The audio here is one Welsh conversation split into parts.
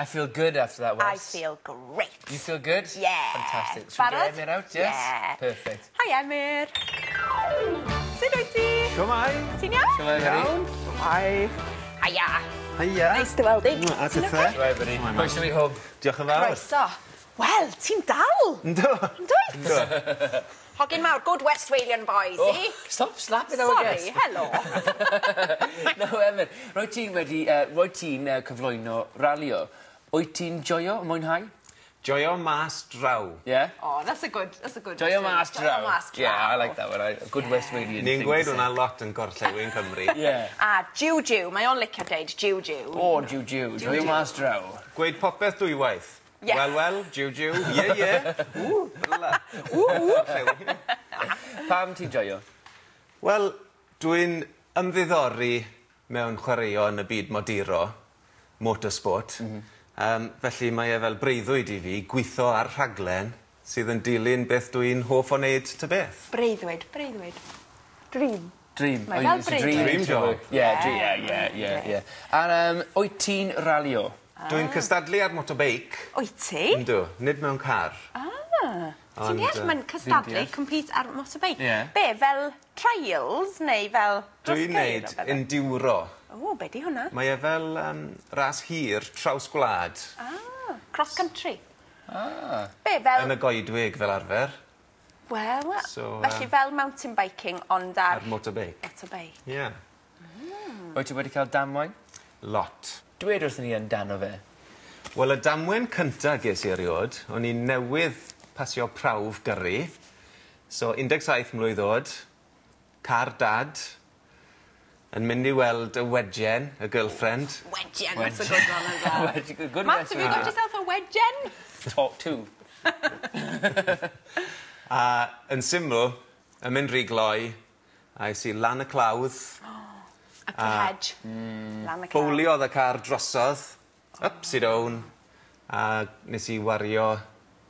I feel good after that, Wes. I feel great. You feel good? Yeah. Fantastic. Should we get Emyr out, yes? Yeah. Perfect. Hi, Emyr. Sut wyt ti? Siwmai. Ti'n iawn? Siwmai, Parry. Hi. Hiya. Hiya. Nice to weld i. A ti Ti'n the? Right, buddy. Croeso i hwb. Diolch yn fawr. Croeso. Wel, ti'n dal. Ynddo. Yndwyt? Hogyn mawr, good Westphalian boys, Oh, stop slapping our guests. Sorry, hello. No, Emyr, roedd ti'n cyflwyno ralio. Wyt ti'n joio, mwynhau? Joio mas draw. Yeah? Oh, that's a good Joio mas draw. Joio mas draw. Yeah, I like that one. A good Westphalian Ni'n thing gweud to say. hwnna lot yn gorllewin Cymru. Yeah. A jiw-jiw, mae o'n licio deud jiw-jiw. O, jiw-jiw. Joio mas draw. Gweud popeth dwywaith. Yeah. Wel, jiw-jiw. Ie. Ww, Pam ti'n joio? Wel, dwi'n ymddiddori mewn chwaraeo yn y byd moduro, motorsport. Felly mae e fel breuddwyd i fi gweithio ar rhaglen sydd yn dilyn beth dwi'n hoff o wneud ta beth. Breuddwyd. Dream. Dream. Mae fel It's a breuddwyd. Dream job. Yeah. A wyt ti'n ralio? Dwi'n cystadlu ar motobeic. Wyt ti? Yndw, nid mewn car. Ti'n deall mae'n cystadlu, deall. compete ar motorbike? Ie. Be, fel trials neu fel Dwi'n wneud enduro. O, be di hwnna? Mae e fel ras hir, traws gwlad, Cross country. Be, yn fel... y goedwig fel arfer, Wel, So, felly fel mountain biking, ond ar ar motobeic. motorbike. Ie. Wyt ti wedi cael damwain? Lot. Dweud wrthyn ni yn dan o fe. Wel, y damwen cynta ges i eriod, o'n i newydd pasio prawf gyrru. So, 17 mlwydd oed, car dad, yn mynd i weld y wedgen, y girlfriend. Wedgen, that's a good one as well. Good Matt, have you got yourself a wedgen? Talk to. A yn syml, yn mynd rhy gloi, a es i lan y clawdd, Up the hedge. Lan y claw. bowliodd y car drosodd, ups i down, a nes i wario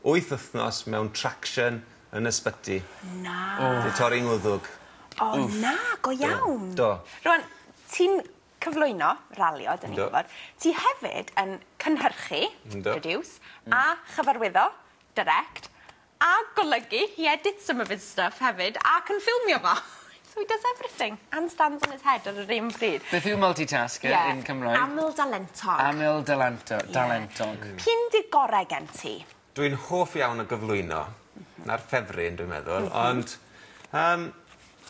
8 wythnos mewn traction yn ysbyty. Na. Di torri ngwddwg. O, na, go iawn. Do. Rwan, ti'n cyflwyno ralio, dyn ni'n Yndw. gwybod. Ti hefyd yn cynhyrchu, Yndw. produce, a chyfarwyddo, direct, a golygu, he edits some of his stuff hefyd, ac yn ffilmio fo. So he does everything, and stands on his head ar yr un pryd. Beth yw multitasker in Cymraeg? Aml dalentog. Aml dalentog. Pyn di gorau gen ti? Dwi'n hoff iawn o gyflwyno, na'r ffefryn dwi'n meddwl, ond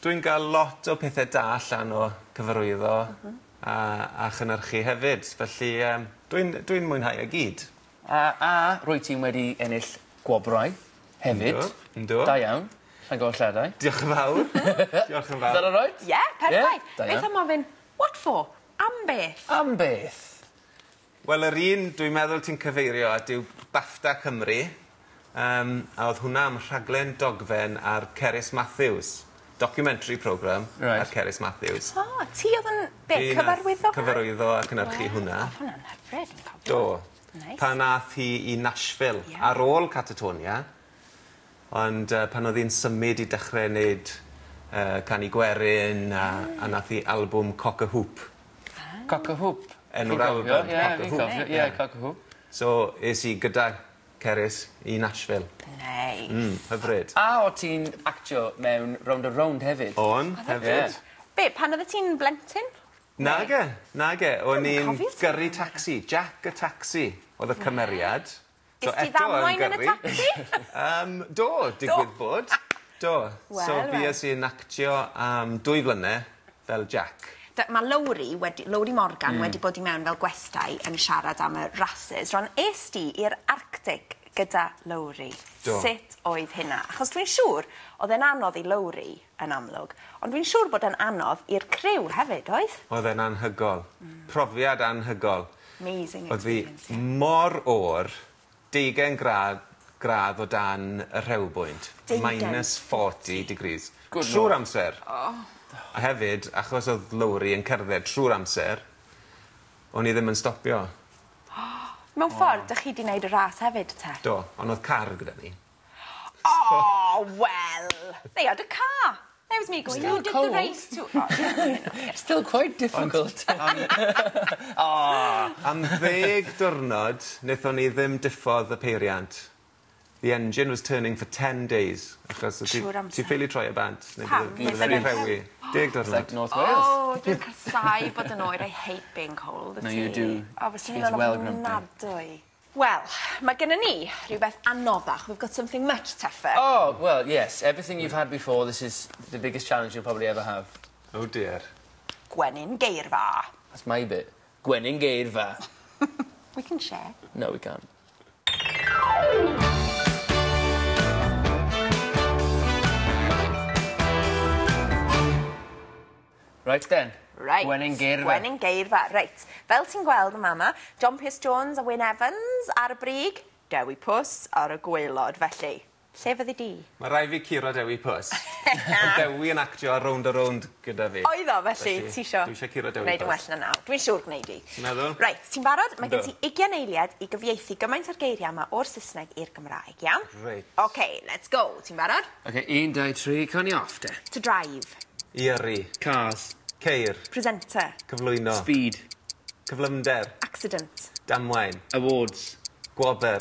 dwi'n cael lot o pethau da allan o cyfarwyddo a chynhyrchu hefyd, felly dwi'n mwynhau y gyd. A rwy ti'n wedi ennill gwobrau hefyd. Yndw. Da iawn. Sa'n gweld lledau. Diolch yn fawr. Diolch yn Is that fawr. all right? Yeah, perffaith. da Beth iawn. am ofyn, what for? Am beth? Am beth? Wel, yr un dwi'n meddwl ti'n cyfeirio at yw BAFTA Cymru, a oedd hwnna am rhaglen dogfen ar Cerys Matthews, documentary programme Right. ar Cerys Matthews. O, ti oedd yn, be, cyfarwyddo? Cyfarwyddo a cynhyrchu hwnna. O, hwnna'n hyfryd, yn cofio. Do. Nice. Pan nath hi i Nashville Ie. ar ôl Catatonia, ond pan oedd hi'n symud i dechrau wneud canu gwerin a nath hi albwm Cock a Hoop. Cock a hoop. Enw'r album, Cock a Hoop. Ie, cock a hoop. So, es i gyda Cerys i Nashville. Nice. Hyfryd. A o ti'n actio mewn round a round hefyd? On, hefyd. Be, pan oedd ti'n blentyn? Nage. O'n Dwi'm yn i'n cofio ti. gyrru taxi, Jack y taxi, oedd y cymeriad. Ys ti ddamwain yn y taxi? Do, digwydd bod. Do. So Wel, fi wel. ys i'n actio am 2 flynedd fel Jack. Mae Lowry Morgan wedi bod i mewn fel gwestai yn siarad am y rhasys. Rwan, es ti i'r Arctic gyda Lowry. Do. Sut oedd hynna? Achos dwi'n siŵr, oedd e'n anodd i Lowry yn amlwg, ond dwi'n siŵr bod e'n anodd i'r criw hefyd, oedd? Oedd e'n anhygol. Profiad anhygol. Amazing Oedd fi experience. mor o'r 20 gradd o dan y rhewbwynt. 20. Minus 40 degrees. Good Trwy'r lord. amser. A hefyd, achos oedd Lowry yn cerdded trwy'r amser, o'n i ddim yn stopio. Mewn ffordd, ydych chi wedi gwneud y ras hefyd, te? Do, ond oedd car gyda ni. Oh, well. They had a car. That was me going, Still you did cold. the race too. Oh, yeah. Still quite difficult. Am 10 diwrnod, wnaethon ni ddim diffodd y peiriant. The engine was turning for 10 days. Achos Siŵr amser. ti ffili troi y bant. Pam? Byddai'n ei rhewi. 10 It's like diwrnod. North Wales. Oh, dwi'n casau bod yn oer. I hate being cold. No, you do. O, fyswn She is i'n well meddwl grumpy. ofnadwy. Wel, mae gennym ni rhywbeth anoddach. We've got something much tougher. Oh, well, yes. Everything you've had before, this is the biggest challenge you'll probably ever have. Oh dear. Gwenyn geirfa. That's my bit. Gwenyn geirfa. We can share. No, we can't. Right then. Right. Gwenyn geirfa. Gwenyn geirfa. Right. Fel ti'n gweld y mama, John Pierce Jones a Wyn Evans ar y brig, Dewi Pws ar y gwaelod felly. Lle fyddi di? Mae rai fi curo Dewi Pws. Mae Dewi yn actio round a round gyda fi. Oeddo, felly, ti isio? Dwi eisiau curo Dewi Gwneud yn Pws. well na nawr. Dwi'n siŵr gwneud i. Ti'n meddwl? Right, ti'n barod? Mae gen Yndw. ti 20 eiliad i gyfieithu gymaint o'r geiriau yma o'r Saesneg i'r Gymraeg, iawn? Reit. OK, let's go. Ti'n barod? OK, 1, 2, 3, coni off, de. To drive. Ieru. Cars. Ceir. Presenter. Cyflwyno. Speed. Cyflymder. Accident. Damwain. Awards. Gwober.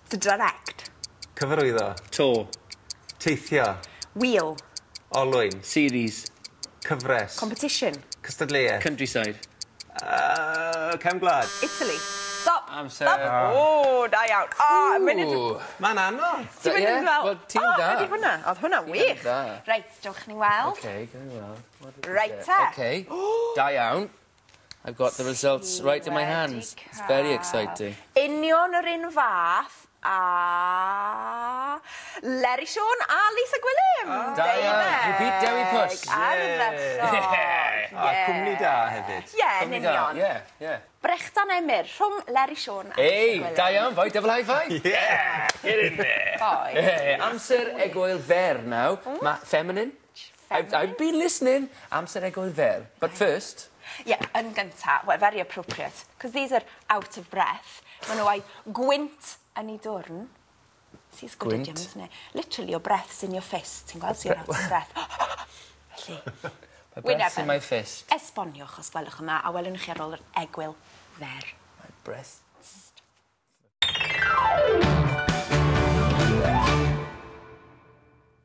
To direct. Cyfarwyddo. Tour. Teithio. Wheel. Olwyn. Series. Cyfres. Competition. Cystadleuaeth. Countryside. Cefn gwlad. Italy. Stop. Amser. Stop. O, da iawn. O, munud... Ooh. Mae'n anodd. Ti'n mynd Ie, yn fel... wel, ti'n da. O, wedi hwnna. Oedd hwnna'n wych. da. Reit, dewch ni weld. OK, going well. Reit te. OK. Da iawn. I've got the results right in my hands. It's very exciting. Union yr un fath a... Leri Siôn a Lisa Gwilym. Da iawn. You beat Dewi Pws. Ar y ddeffro. A cwmni da hefyd. Ie, yn Cwmni da, union. yeah, yeah. Brechdan Emyr, rhwng Leri Siôn a Lisa Hey, Gwilym. da iawn, boy, double high five. Yeah. Get in there. Boi. Hey, amser egwyl fer now. Ma feminine. I've been listening. Amser egwyl ver. But first... Yeah, yn gynta, well, very appropriate, because these are out of breath. Maen nhw ai gwynt yn ei dwrn. See, it's good Gwynt? idiom, isn't it? Literally, your breath's in your fist. Ti'n gweld, so you're out of breath. Felly, My Wyn breath's in Evans. my fist. Esboniwch os gwelwch yma, a welwn chi ar ôl yr egwyl fer. My breath.